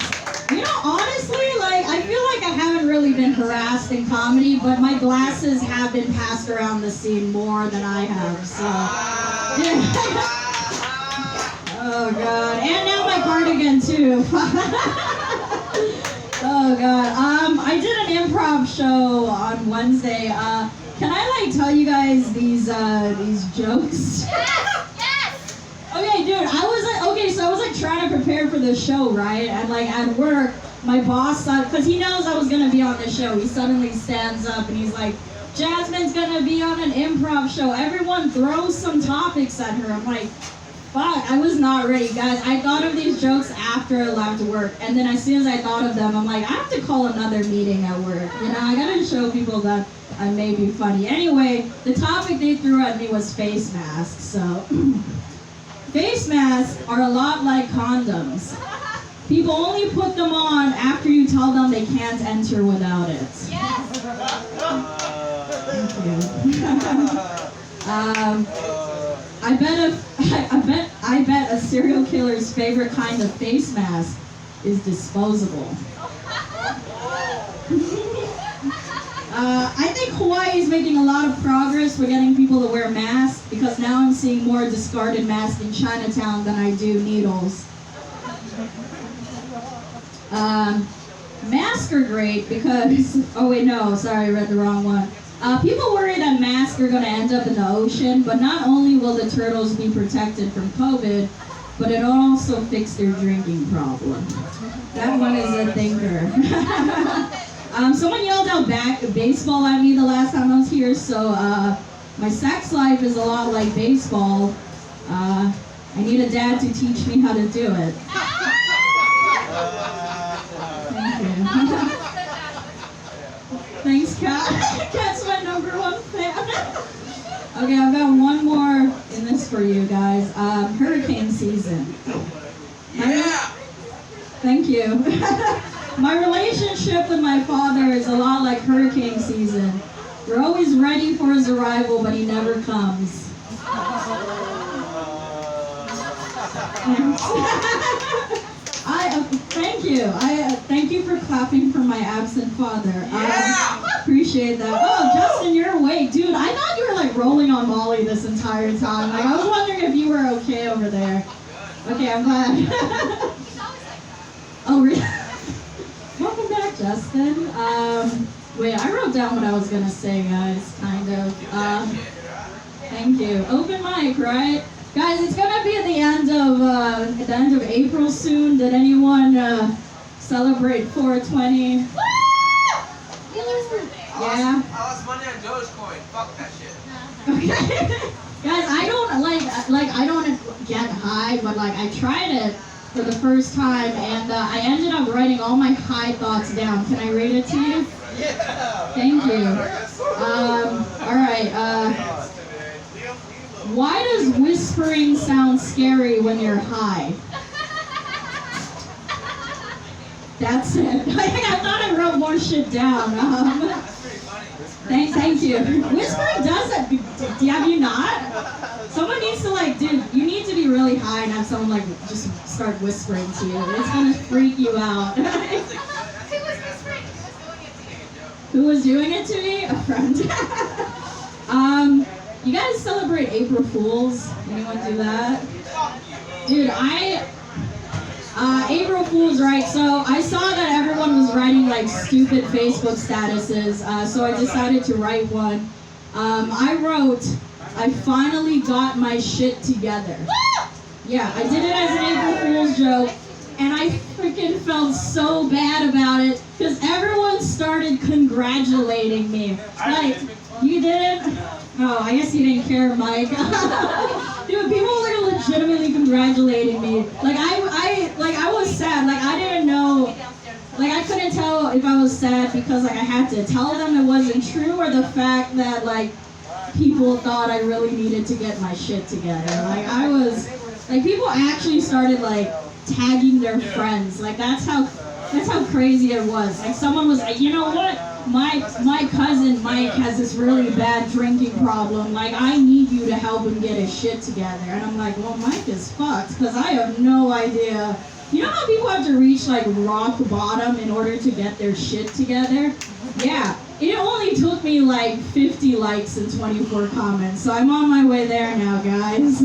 You know, honestly, like, I feel like I haven't really been harassed in comedy, but my glasses have been passed around the scene more than I have, so. Yeah. Oh, God. And now my cardigan, too. Oh, God. I did an improv show on Wednesday. Can I, like, tell you guys these jokes? Yes! Okay, dude, I was like trying to prepare for this show, right? And like at work, my boss thought, because he knows I was gonna be on the show, he suddenly stands up and he's like, Jasmin's gonna be on an improv show. Everyone throws some topics at her. I'm like, fuck, I was not ready, guys. I thought of these jokes after I left work, and then as soon as I thought of them, I'm like, I have to call another meeting at work. You know, I gotta show people that I may be funny. Anyway, the topic they threw at me was face masks, so. Face masks are a lot like condoms. People only put them on after you tell them they can't enter without it. Yes! Thank you. I bet a serial killer's favorite kind of face mask is disposable. I think Hawaii is making a lot of progress with getting people to wear masks, because now I'm seeing more discarded masks in Chinatown than I do needles. Masks are great because, oh wait, no, sorry, I read the wrong one. People worry that masks risk are going to end up in the ocean, but not only will the turtles be protected from COVID, but it'll also fix their drinking problem. That one is a thinker. Someone yelled out baseball at me the last time I was here, so my sex life is a lot like baseball. I need a dad to teach me how to do it. Thank you. Thanks, Kat. Kat's my #1 fan. Okay, I've got one more in this for you guys. Hurricane season. Yeah! Thank you. My relationship with my father is a lot like hurricane season. We're always ready for his arrival, but he never comes. Thank you. Thank you for clapping for my absent father. Appreciate that. Oh, Justin, you're awake, dude. I thought you were like rolling on Molly this entire time. Like I was wondering if you were okay over there. Okay, I'm glad. Oh, really? Welcome back, Justin. Wait, I wrote down what I was gonna say, guys. Kind of. Thank you. Open mic, right? Guys, it's gonna be at the end of April soon. Did anyone celebrate 420? Woo! Yeah. I lost money on Dogecoin. Fuck that shit. Okay. Guys, I don't I don't get high, but like I tried it for the first time, and I ended up writing all my high thoughts down. Can I read it to you? Yeah. Thank you. All right. Why does whispering sound scary when you're high? That's it. I thought I wrote more shit down. That's pretty funny. Thank you. Whispering does it. Have you not? Someone needs to like, dude, you need to be really high and have someone like just start whispering to you. It's gonna freak you out. Who was whispering? Who was doing it to me? A friend. You guys celebrate April Fools? Anyone do that? Dude, April Fools, right? So I saw that everyone was writing like stupid Facebook statuses, so I decided to write one. I wrote, I finally got my shit together. Yeah, I did it as an April Fool's joke, and I freaking felt so bad about it because everyone started congratulating me. Like, you didn't? Oh, I guess you didn't care, Mike. Dude, people were legitimately congratulating me. Like I was sad. Like I didn't know. Like I couldn't tell if I was sad because like I had to tell them it wasn't true, or the fact that like people thought I really needed to get my shit together. Like I was, like people actually started like tagging their friends. Like that's how crazy it was. Like someone was like, you know what? My cousin Mike has this really bad drinking problem. Like I need you to help him get his shit together. And I'm like, well, Mike is fucked because I have no idea. You know how people have to reach like rock bottom in order to get their shit together? Yeah. It only took me like 50 likes and 24 comments. So I'm on my way there now, guys.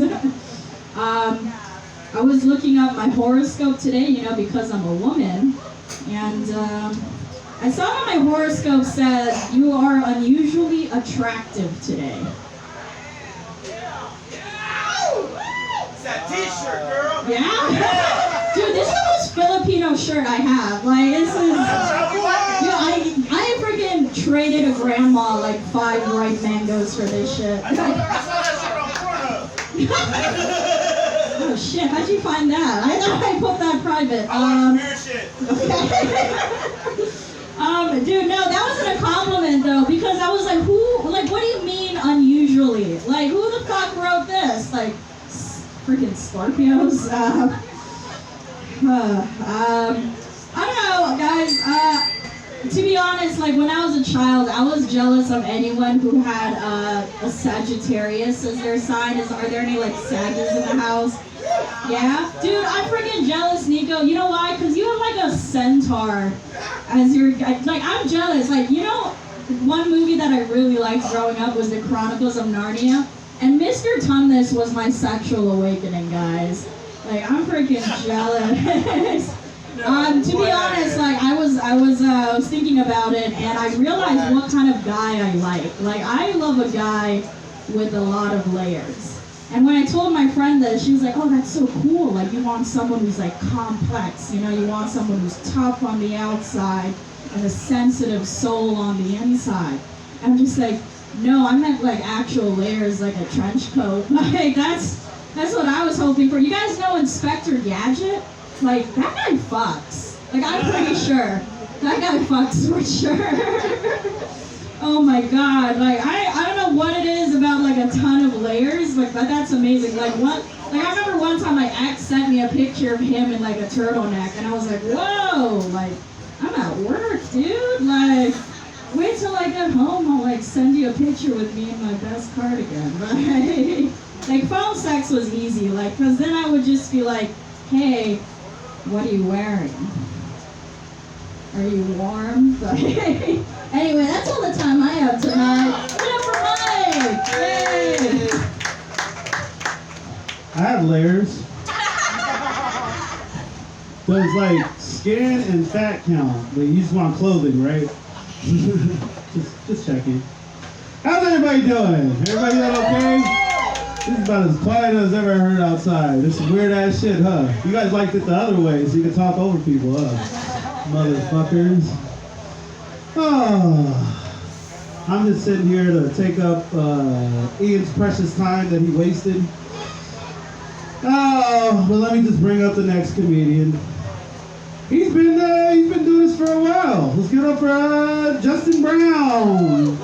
I was looking up my horoscope today, you know, because I'm a woman. And I saw that my horoscope says you are unusually attractive today. It's that t-shirt, girl. Yeah? Dude, this is the most Filipino shirt I have. Like, this is... Dude, I freaking traded a grandma like 5 ripe mangoes for this shit. I saw that shit on Pornhub. Oh shit, how'd you find that? I thought I put that private. I like weird shit. Okay. Dude, no, that wasn't a compliment though, because I was like, what do you mean unusually? Like, who the fuck wrote this? Like, freaking Scorpios? I don't know, guys. To be honest, like when I was a child, I was jealous of anyone who had a Sagittarius as their sign. Are there any like Sages in the house? Yeah? Dude, I'm freaking jealous, Nico. You know why? Because you have like a centaur as your, like I'm jealous. Like, you know, one movie that I really liked growing up was The Chronicles of Narnia. And Mr. Tumnus was my sexual awakening, guys. Like, I'm freaking jealous. To be honest, like I was thinking about it, and I realized what kind of guy I like. Like I love a guy with a lot of layers. And when I told my friend that, she was like, "Oh, that's so cool. Like you want someone who's like complex. You know, you want someone who's tough on the outside and a sensitive soul on the inside." And I'm just like, no, I meant like actual layers, like a trench coat. Like that's what I was hoping for. You guys know Inspector Gadget? Like that guy fucks. Like I'm pretty sure that guy fucks for sure. Oh my god! Like I don't know what it is about like a ton of layers, but that's amazing. Like I remember one time my ex sent me a picture of him in like a turtleneck, and I was like, whoa! Like I'm at work, dude. Like wait till I get home, I'll like send you a picture with me in my best cardigan, right? Like phone sex was easy, like, cause then I would just be like, hey, what are you wearing? Are you warm? Anyway, that's all the time I have tonight. Give it up for Mike! Yay! I have layers. There's like skin and fat count, but you just want clothing, right? just checking. How's everybody doing? Everybody doing okay? This is about as quiet as I've ever heard outside. This is weird ass shit, huh? You guys liked it the other way, so you can talk over people, huh? Motherfuckers. Oh, I'm just sitting here to take up Ian's precious time that he wasted. Oh, but let me just bring up the next comedian. He's been doing this for a while. Let's give it up for Justin Brown.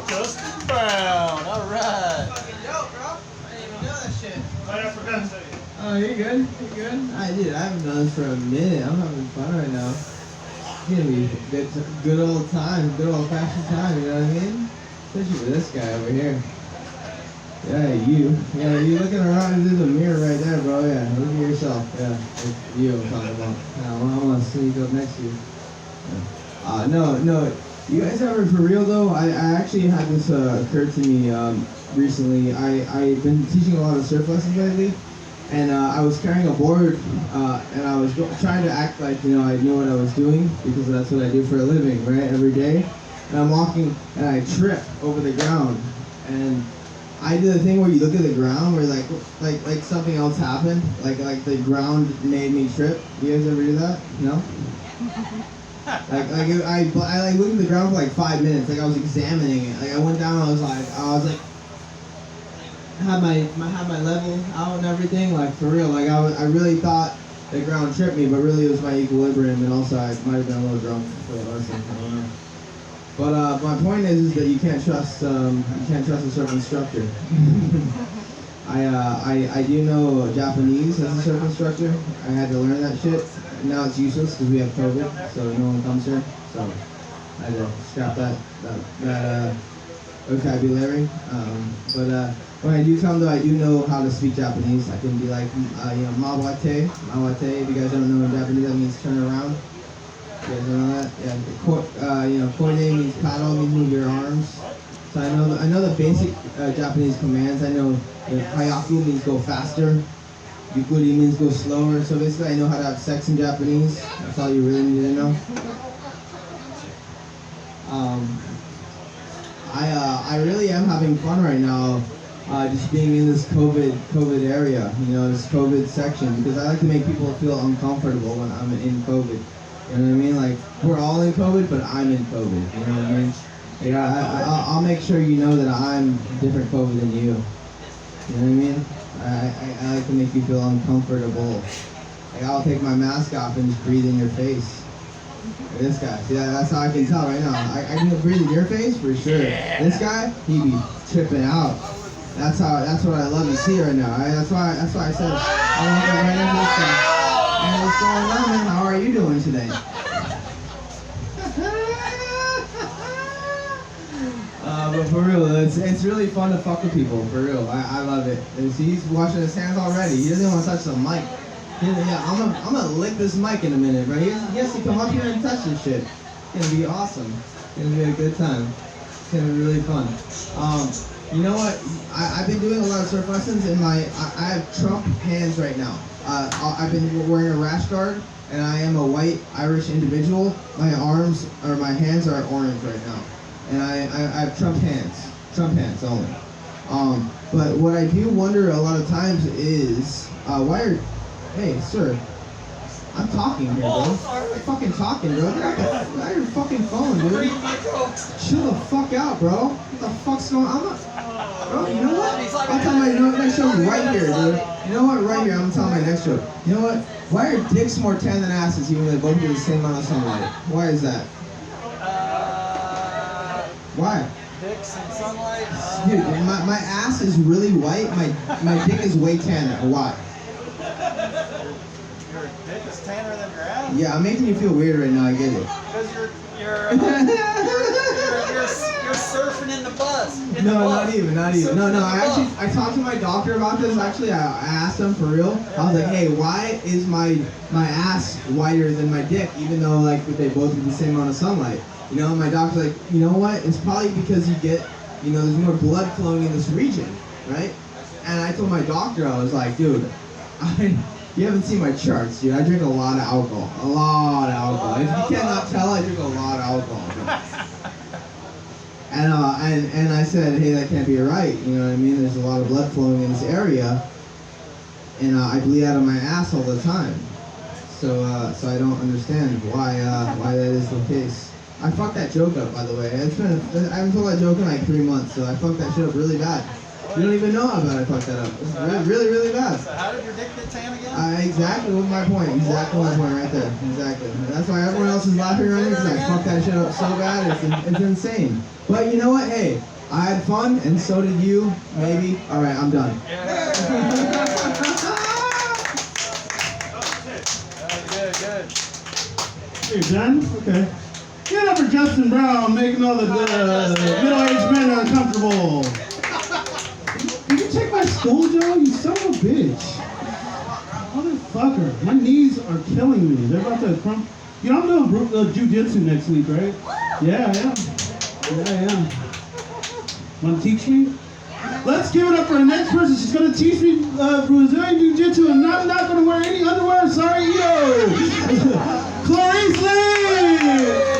Justin Brown, alright. Fucking dope, bro. I didn't even know that shit. Right after that say. Oh, you're good. You're good. I haven't done this for a minute. I'm having fun right now. It's gonna be a good old time, good old fashioned time. You know what I mean? Especially with this guy over here. Yeah, you. Yeah, you looking around. There's a mirror right there, bro. Yeah, look at yourself. Yeah, it's you I'm talking about. Yeah, I want to sneak up next to you. Yeah. No. You guys ever, for real though? I actually had this occur to me recently. I've been teaching a lot of surf lessons lately, and I was carrying a board, and I was trying to act like I knew what I was doing because that's what I do for a living, right? Every day, and I'm walking and I trip over the ground, and I do the thing where you look at the ground where like something else happened, like the ground made me trip. You guys ever do that? No? I looked at the ground for like 5 minutes, like I was examining it. Like I went down, I was like had my level out and everything, like for real. Like I really thought the ground tripped me, but really it was my equilibrium, and also I might have been a little drunk for the lesson. I don't know. But my point is that you can't trust a surf instructor. I do know Japanese as a surf instructor. I had to learn that shit. Now it's useless because we have COVID, so no one comes here. So I had to scrap that vocabulary. But when I do come though, I do know how to speak Japanese. I can be like, mawate. If you guys don't know in Japanese, that means turn around. You guys know that? Yeah. Koide means paddle, means move your arms. So I know the basic Japanese commands. I know the hayaku means go faster. Yukuri means go slower. So basically, I know how to have sex in Japanese. That's all you really need to know. I really am having fun right now. Just being in this COVID area, this COVID section, because I like to make people feel uncomfortable when I'm in COVID. You know what I mean? Like, we're all in COVID, but I'm in COVID. You know what I mean? Yeah, I'll make sure you know that I'm different COVID than you. You know what I mean? I like to make you feel uncomfortable. Like, I'll take my mask off and just breathe in your face. This guy, see, that's how I can tell right now. I can breathe in your face for sure. Yeah. This guy, he be tripping out. That's what I love to see right now. That's why I said I want to get right into this guy. Hey, what's going on, man? How are you doing today? But for real, it's really fun to fuck with people. For real, I love it. And see, he's washing his hands already. He doesn't want to touch the mic. Yeah, I'm gonna lick this mic in a minute, right? He has to come up here and touch this shit. It's gonna be awesome. It's gonna be a good time. It's gonna be really fun. You know what? I've been doing a lot of surf lessons, and I have Trump hands right now. I've been wearing a rash guard, and I am a white Irish individual. My hands are orange right now, and I have Trump hands only. But what I do wonder a lot of times is hey sir, I'm talking here, bro. I'm fucking talking, bro. Get out your fucking phone, dude. Chill the fuck out, bro. What the fuck's going on? Bro, you know what? I'll tell my next joke right here, dude. You know what? Right here, I'm gonna tell my next joke. You know what? Why are dicks more tan than asses even though they both get the same amount of sunlight? Why is that? Why? Dicks and sunlight. Dude, my ass is really white. My dick is way tanner. Why? Your dick is tanner than your ass. Yeah, I'm making you feel weird right now. I get it. Because you're surfing in the bus. No, not even. No. I talked to my doctor about this. Actually, I asked him for real. I was like, hey, why is my ass whiter than my dick, even though like they both get the same amount of sunlight? You know, my doctor's like, you know what? It's probably because there's more blood flowing in this region, right? And I told my doctor, I was like, dude, you haven't seen my charts, dude. I drink a lot of alcohol. A lot of alcohol. If you cannot tell, I drink a lot of alcohol. And I said, hey, that can't be right. You know what I mean? There's a lot of blood flowing in this area, and I bleed out of my ass all the time. So I don't understand why that is the case. I fucked that joke up, by the way. I haven't told that joke in like 3 months, so I fucked that shit up really bad. You don't even know how bad I fucked that up. It's really, really bad. So how did your dick get tan again? Exactly was my point. Exactly my point right there. Exactly. And that's why everyone else is laughing around me because I fucked that shit up so bad. It's insane. But you know what? Hey, I had fun, and so did you. Maybe. All right, I'm done. Good. You're done? Okay. Get up for Justin Brown, making all the middle-aged men uncomfortable. Did you check my school, Joe? You son of a bitch. Motherfucker. My knees are killing me. They're about to crump. You know, I'm doing jiu-jitsu next week, right? Yeah, I am. Want to teach me? Let's give it up for the next person. She's going to teach me Brazilian jiu-jitsu and I'm not going to wear any underwear. Sorry, yo. Clarice Lee!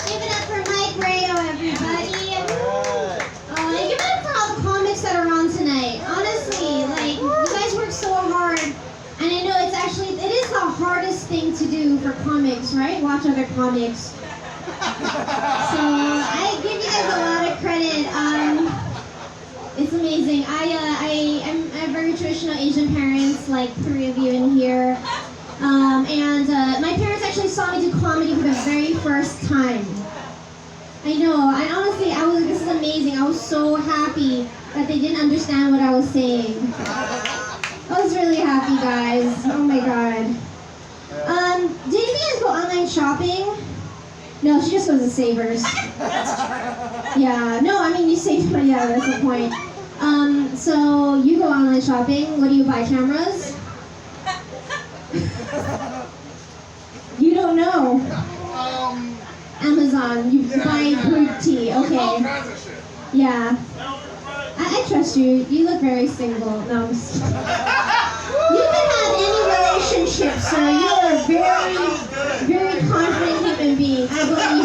Give it up for Mike Rayo, everybody. Give it up for all the comics that are on tonight. Honestly, like, you guys work so hard. And I know it is the hardest thing to do for comics, right? Watch other comics. So I give you guys a lot of credit. It's amazing. I have very traditional Asian parents, like 3 of you in here. And my parents actually saw me do comedy for the very first time. I know, and honestly, this is amazing. I was so happy that they didn't understand what I was saying. I was really happy, guys. Oh my god. Did you guys go online shopping? No, she just goes to Savers. Yeah, no, I mean, you save money, yeah, that's the point. So you go online shopping. What do you buy, cameras? You don't know. Amazon. You buy brute tea. Okay. Yeah. I trust you. You look very single. No, I'm just kidding. You can have any relationship, sir. You are a very, very confident human being. I believe